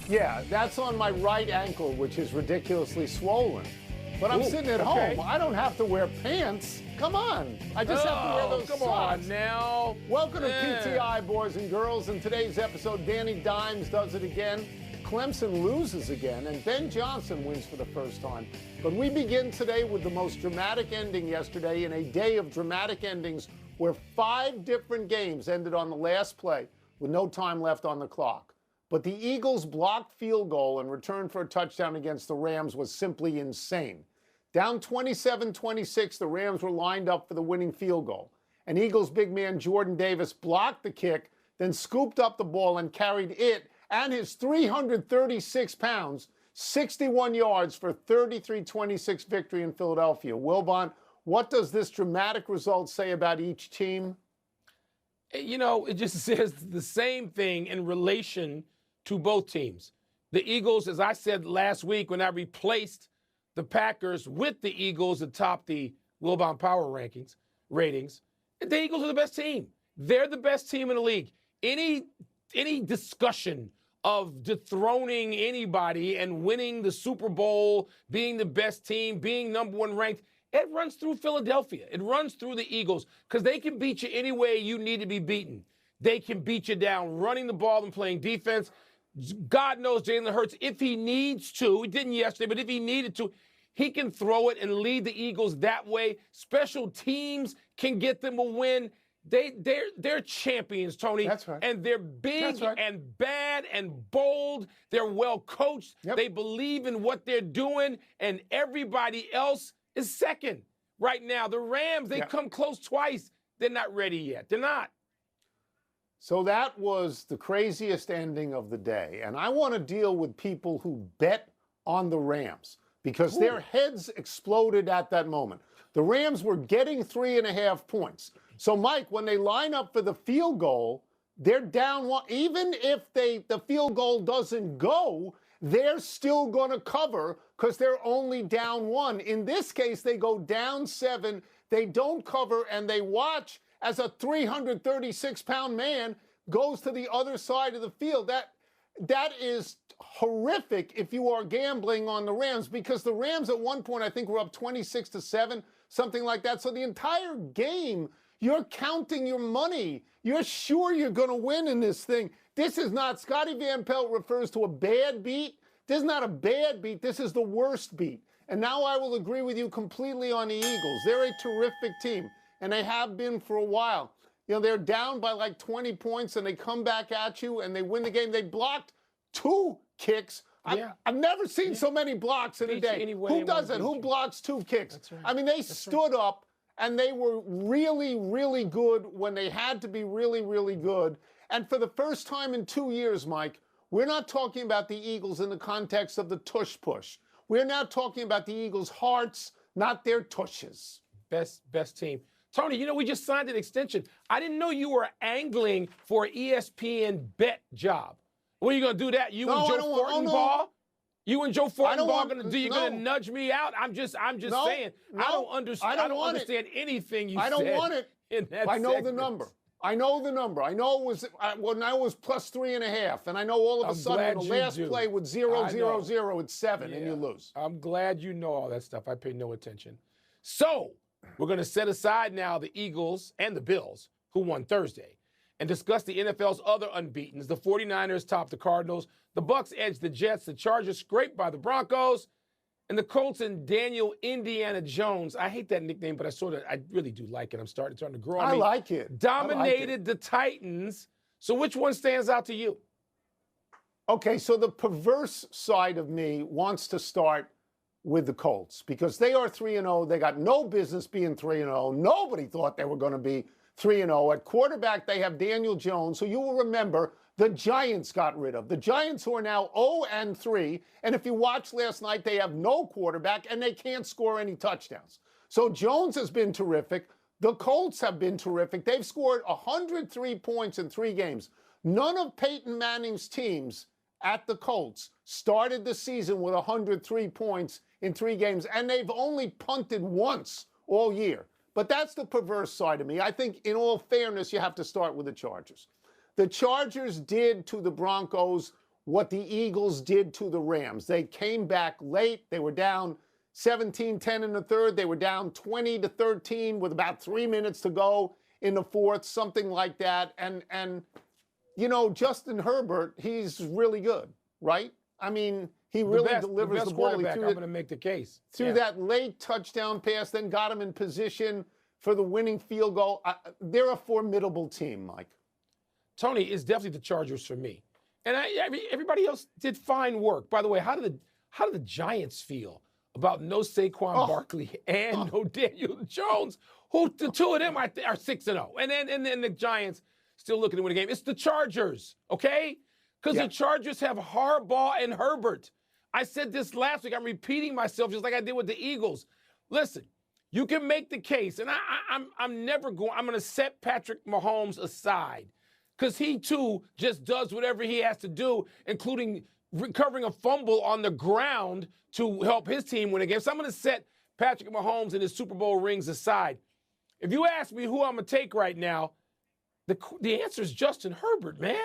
Yeah, that's on my right ankle, which is ridiculously swollen. But I'm sitting at home. I don't have to wear pants. Come on. I just have to wear those come socks. on now. Welcome to PTI, boys and girls. In today's episode, Danny Dimes does it again. Clemson loses again, and Ben Johnson wins for the first time. But we begin today with the most dramatic ending yesterday in a day of dramatic endings where 5 different games ended on the last play with no time left on the clock. But the Eagles' blocked field goal in return for a touchdown against the Rams was simply insane. Down 27-26, the Rams were lined up for the winning field goal. And Eagles big man Jordan Davis blocked the kick, then scooped up the ball and carried it and his 336 pounds, 61 yards for 33-26 victory in Philadelphia. Wilbon, what does this dramatic result say about each team? You know, it just says the same thing in relation to both teams. The Eagles, as I said last week when I replaced the Packers with the Eagles atop the Wilbon Power ratings, the Eagles are the best team. They're the best team in the league. Any discussion of dethroning anybody and winning the Super Bowl, being the best team, being number 1 ranked, it runs through Philadelphia. It runs through the Eagles because they can beat you any way you need to be beaten. They can beat you down running the ball and playing defense. God knows Jalen Hurts, if he needs to, he didn't yesterday, but if he needed to, he can throw it and lead the Eagles that way. Special teams can get them a win. They're champions, Tony. That's right. And they're big and bad and bold. They're well coached. Yep. They believe in what they're doing, and everybody else is second right now. The Rams, they come close twice. They're not ready yet. They're not. So that was the craziest ending of the day. And I want to deal with people who bet on the Rams because their heads exploded at that moment. The Rams were getting 3.5 points. So, Mike, when they line up for the field goal, they're down 1. Even if the field goal doesn't go, they're still going to cover because they're only down 1. In this case, they go down 7. They don't cover, and they watch as a 336-pound man goes to the other side of the field. That is horrific if you are gambling on the Rams, because the Rams at one point, I think, were up 26-7, something like that. So the entire game, you're counting your money. You're sure you're going to win in this thing. This is not, Scotty Van Pelt refers to a bad beat. This is not a bad beat. This is the worst beat. And now I will agree with you completely on the Eagles. They're a terrific team, and they have been for a while. You know, they're down by like 20 points, and they come back at you, and they win the game. They blocked 2 kicks. I've never seen so many blocks in a day. Who does it? Who blocks 2 kicks? That's right. I mean, they stood up, and they were really, really good when they had to be really, really good. And for the first time in 2 years, Mike, we're not talking about the Eagles in the context of the tush push. We're now talking about the Eagles' hearts, not their tushes. Best team. Tony, you know, we just signed an extension. I didn't know you were angling for an ESPN bet job. When are you going to do that? You and Joe Fortenbaugh? You and Joe Fortenbaugh going to do? You're going to nudge me out? I'm just saying. I don't understand. I don't understand anything you said. I don't want it. In that I know segment. the number. I know the number. I know it was when I was plus 3.5, and I know all of a sudden the last play with 0-0-0, it's 7, and you lose. I'm glad you know all that stuff. I pay no attention. So we're going to set aside now the Eagles and the Bills, who won Thursday, and discuss the NFL's other unbeatens. The 49ers topped the Cardinals. The Bucs edged the Jets. The Chargers scraped by the Broncos. And the Colts and Daniel Indiana Jones, I hate that nickname, but I really do like it. I'm starting to grow on me. I like it. Dominated the Titans. So which one stands out to you? Okay, so the perverse side of me wants to start with the Colts because they are 3-0. They got no business being 3-0. Nobody thought they were going to be 3-0. At quarterback, they have Daniel Jones, who you will remember the Giants got rid of. The Giants, who are now 0-3, and if you watched last night, they have no quarterback, and they can't score any touchdowns. So Jones has been terrific. The Colts have been terrific. They've scored 103 points in 3 games. None of Peyton Manning's teams at the Colts started the season with 103 points in 3 games, and they've only punted once all year. But that's the perverse side of me. I think, in all fairness, you have to start with the Chargers. The Chargers did to the Broncos what the Eagles did to the Rams. They came back late. They were down 17-10 in the third. They were down 20-13 with about 3 minutes to go in the fourth, something like that. And Justin Herbert, he's really good, right? I mean, he really delivers the ball. I'm going to make the case. Through that late touchdown pass, then got him in position for the winning field goal. They're a formidable team, Mike. Tony, it's definitely the Chargers for me. And everybody else did fine work. By the way, how do the Giants feel about no Saquon Barkley and no Daniel Jones? Who the two of them are 6-0, and then the Giants still looking to win a game. It's the Chargers, okay? Because the Chargers have Harbaugh and Herbert. I said this last week. I'm repeating myself just like I did with the Eagles. Listen, you can make the case, and I'm never going. I'm going to set Patrick Mahomes aside because he too just does whatever he has to do, including recovering a fumble on the ground to help his team win a game. So I'm going to set Patrick Mahomes and his Super Bowl rings aside. If you ask me who I'm going to take right now, the answer is Justin Herbert, man.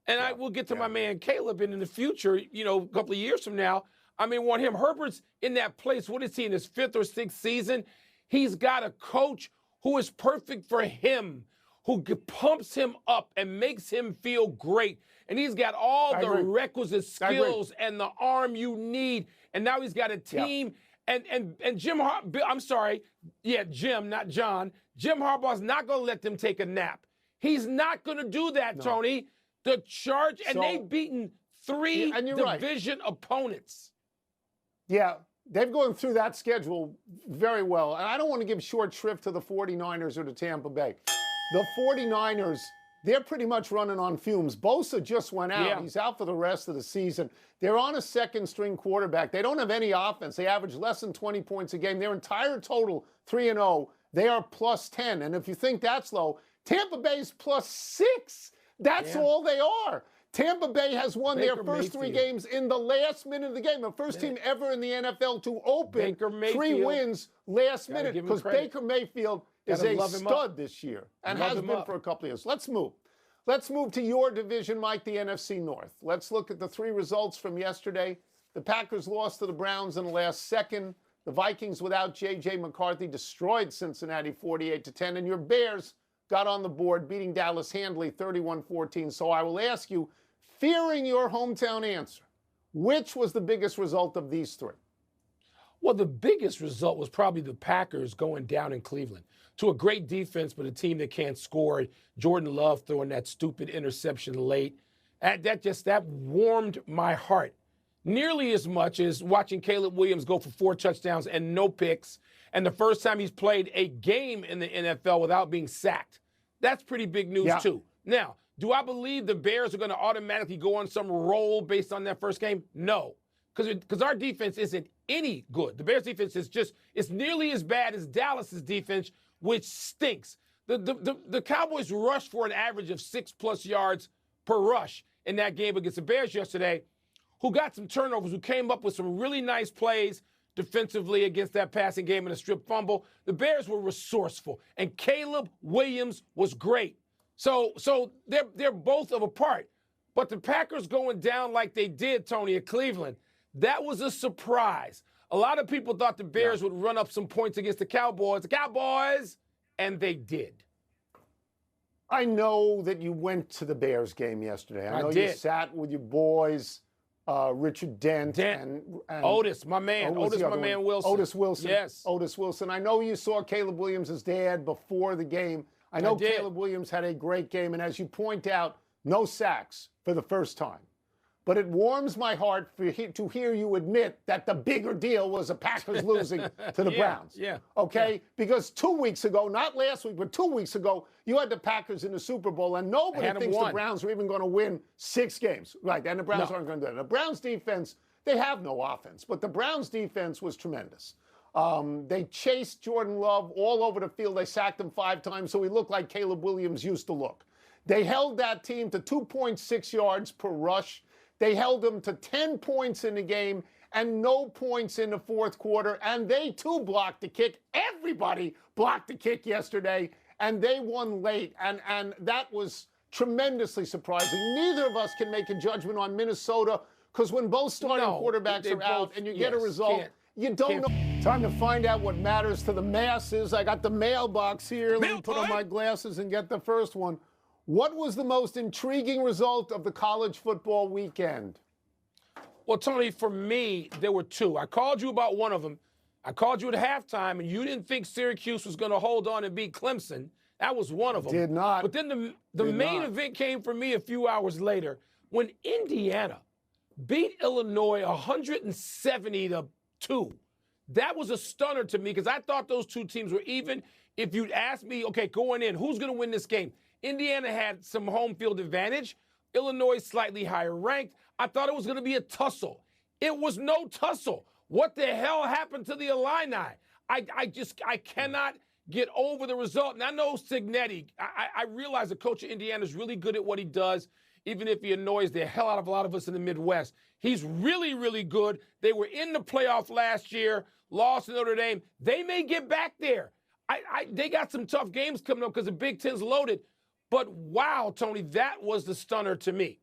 And I will get to my man Caleb in the future, a couple of years from now. I mean, want him. Herbert's in that place. What is he in his 5th or 6th season? He's got a coach who is perfect for him, who pumps him up and makes him feel great. And he's got all the requisite skills and the arm you need. And now he's got a team. And Jim Jim, not John. Jim Harbaugh's not going to let them take a nap. He's not going to do that, Tony. The Charge, and they've beaten 3 division opponents. Yeah, they've gone through that schedule very well. And I don't want to give short shrift to the 49ers or to Tampa Bay. The 49ers, they're pretty much running on fumes. Bosa just went out. Yeah. He's out for the rest of the season. They're on a second-string quarterback. They don't have any offense. They average less than 20 points a game. Their entire total, 3-0. They are plus 10. And if you think that's low, Tampa Bay's plus 6. That's all they are. Tampa Bay has won their first 3 games in the last minute of the game. The first team ever in the NFL to open 3 wins last minute because Baker Mayfield is a stud this year and has been for a couple of years. Let's move. Let's move to your division, Mike, the NFC North. Let's look at the 3 results from yesterday. The Packers lost to the Browns in the last second. The Vikings, without J.J. McCarthy, destroyed Cincinnati 48-10. And your Bears got on the board, beating Dallas handily 31-14. So I will ask you, fearing your hometown answer, which was the biggest result of these 3? Well, the biggest result was probably the Packers going down in Cleveland to a great defense, but a team that can't score. Jordan Love throwing that stupid interception late. That warmed my heart nearly as much as watching Caleb Williams go for 4 touchdowns and no picks. And the first time he's played a game in the NFL without being sacked. That's pretty big news, too. Now, do I believe the Bears are going to automatically go on some roll based on that first game? No, because our defense isn't any good. The Bears defense it's nearly as bad as Dallas's defense, which stinks. The Cowboys rushed for an average of 6+ yards per rush in that game against the Bears yesterday, who got some turnovers, who came up with some really nice plays defensively against that passing game and a strip fumble. The Bears were resourceful, and Caleb Williams was great. So they're both of a part. But the Packers going down like they did, Tony, at Cleveland, that was a surprise. A lot of people thought the Bears would run up some points against the Cowboys, and they did. I know that you went to the Bears game yesterday. I know you sat with your boys, Richard Dent and Otis, my man. Wilson. Otis Wilson. Yes. Otis Wilson. I know you saw Caleb Williams' dad before the game. I know Caleb Williams had a great game, and as you point out, no sacks for the first time. But it warms my heart to hear you admit that the bigger deal was the Packers losing to the Browns. Yeah. Okay? Because 2 weeks ago, not last week, but 2 weeks ago, you had the Packers in the Super Bowl, and nobody thinks the Browns are even going to win 6 games. Right, and the Browns aren't going to do that. The Browns defense, they have no offense, but the Browns defense was tremendous. They chased Jordan Love all over the field. They sacked him 5 times, so he looked like Caleb Williams used to look. They held that team to 2.6 yards per rush. They held them to 10 points in the game and no points in the fourth quarter. And they, too, blocked the kick. Everybody blocked the kick yesterday, and they won late. And that was tremendously surprising. Neither of us can make a judgment on Minnesota because when both starting quarterbacks are out and you get a result, you don't know. Time to find out what matters to the masses. I got the mailbox here. Let me put on my glasses and get the first one. What was the most intriguing result of the college football weekend? Well, Tony, for me, there were two. I called you about one of them. I called you at halftime, and you didn't think Syracuse was going to hold on and beat Clemson. That was one of them. Did not. But then the main event came for me a few hours later when Indiana beat Illinois 170-2. That was a stunner to me because I thought those two teams were even. If you'd asked me, okay, going in, who's going to win this game? Indiana had some home field advantage. Illinois slightly higher ranked. I thought it was going to be a tussle. It was no tussle. What the hell happened to the Illini? I cannot get over the result. And I know Cignetti, I realize the coach of Indiana is really good at what he does, even if he annoys the hell out of a lot of us in the Midwest. He's really, really good. They were in the playoff last year, lost to Notre Dame. They may get back there. They got some tough games coming up because the Big Ten's loaded. But wow, Tony, that was the stunner to me.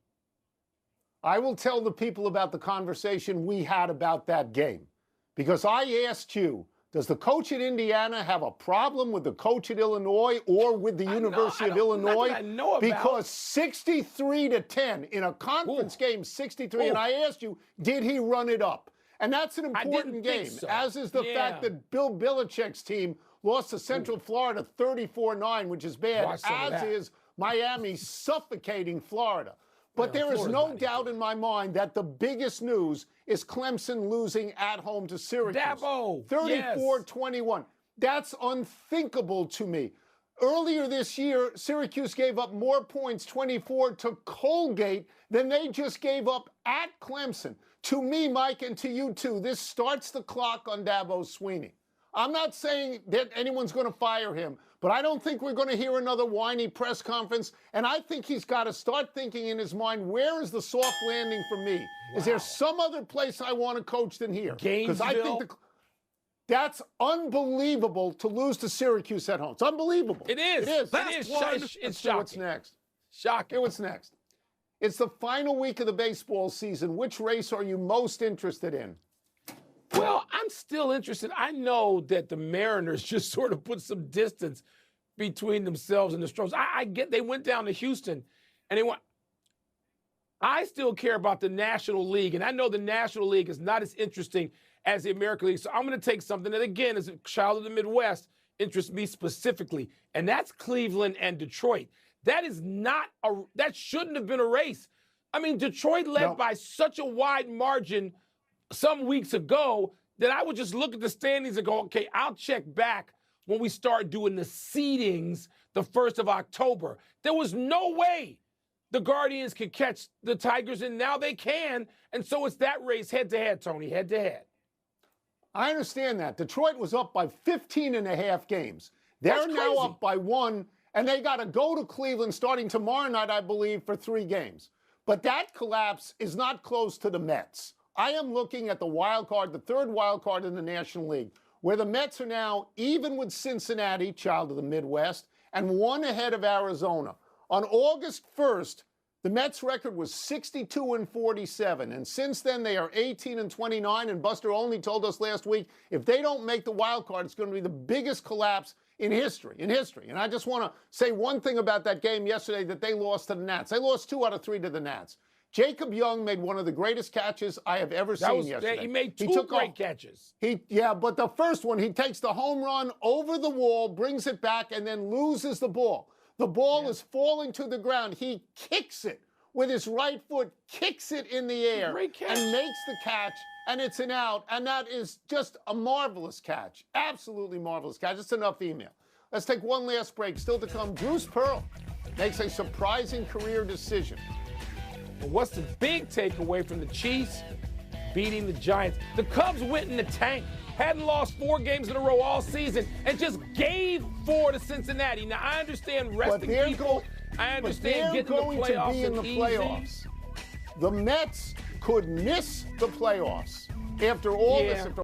I will tell the people about the conversation we had about that game. Because I asked you, does the coach at Indiana have a problem with the coach at Illinois or with the University of Illinois? I know about. Because 63-10 in a conference game, 63, and I asked you, did he run it up? And that's an important game, as is the fact that Bill Belichick's team lost to Central Florida 34-9, which is bad, as is Miami suffocating Florida. But there is no doubt in my mind that the biggest news is Clemson losing at home to Syracuse. 34-21. That's unthinkable to me. Earlier this year, Syracuse gave up more points, 24, to Colgate than they just gave up at Clemson. To me, Mike, and to you too, this starts the clock on Dabo Swinney. I'm not saying that anyone's going to fire him, but I don't think we're going to hear another whiny press conference. And I think he's got to start thinking in his mind, where is the soft landing for me? Wow. Is there some other place I want to coach than here? Because I think that's unbelievable to lose to Syracuse at home. It's unbelievable. It is. It is. It's shocking. What's next? Shocking. What's next? It's the final week of the baseball season. Which race are you most interested in? Well, I'm still interested. I know that the Mariners just sort of put some distance between themselves and the Astros. I get they went down to Houston, and they went. I still care about the National League, and I know the National League is not as interesting as the American League. So I'm going to take something that, again, as a child of the Midwest, interests me specifically, and that's Cleveland and Detroit. That shouldn't have been a race. I mean, Detroit led by such a wide margin some weeks ago that I would just look at the standings and go, okay, I'll check back when we start doing the seedings the 1st of October. There was no way the Guardians could catch the Tigers, and now they can. And so it's that race head-to-head, Tony, head-to-head. I understand that. Detroit was up by 15.5 games. They're now up by 1, and they got to go to Cleveland starting tomorrow night, I believe, for 3 games. But that collapse is not close to the Mets. I am looking at the wild card, the 3rd wild card in the National League, where the Mets are now even with Cincinnati, child of the Midwest, and 1 ahead of Arizona. On August 1st, the Mets record was 62-47, and since then they are 18-29, and Buster Olney told us last week, if they don't make the wild card, it's going to be the biggest collapse in history. And I just want to say one thing about that game yesterday that they lost to the Nats. They lost 2 out of 3 to the Nats. Jacob Young made one of the greatest catches I have ever seen yesterday. He made 2 great catches. But the first one, he takes the home run over the wall, brings it back, and then loses the ball. The ball is falling to the ground. He kicks it with his right foot, kicks it in the air, and makes the catch, and it's an out. And that is just a marvelous catch. Absolutely marvelous catch. It's enough email. Let's take one last break. Still to come, Bruce Pearl makes a surprising career decision. What's the big takeaway from the Chiefs beating the Giants? The Cubs went in the tank, hadn't lost 4 games in a row all season, and just gave 4 to Cincinnati. Now, I understand resting people. I understand getting the playoffs in the playoffs. The Mets could miss the playoffs after all this.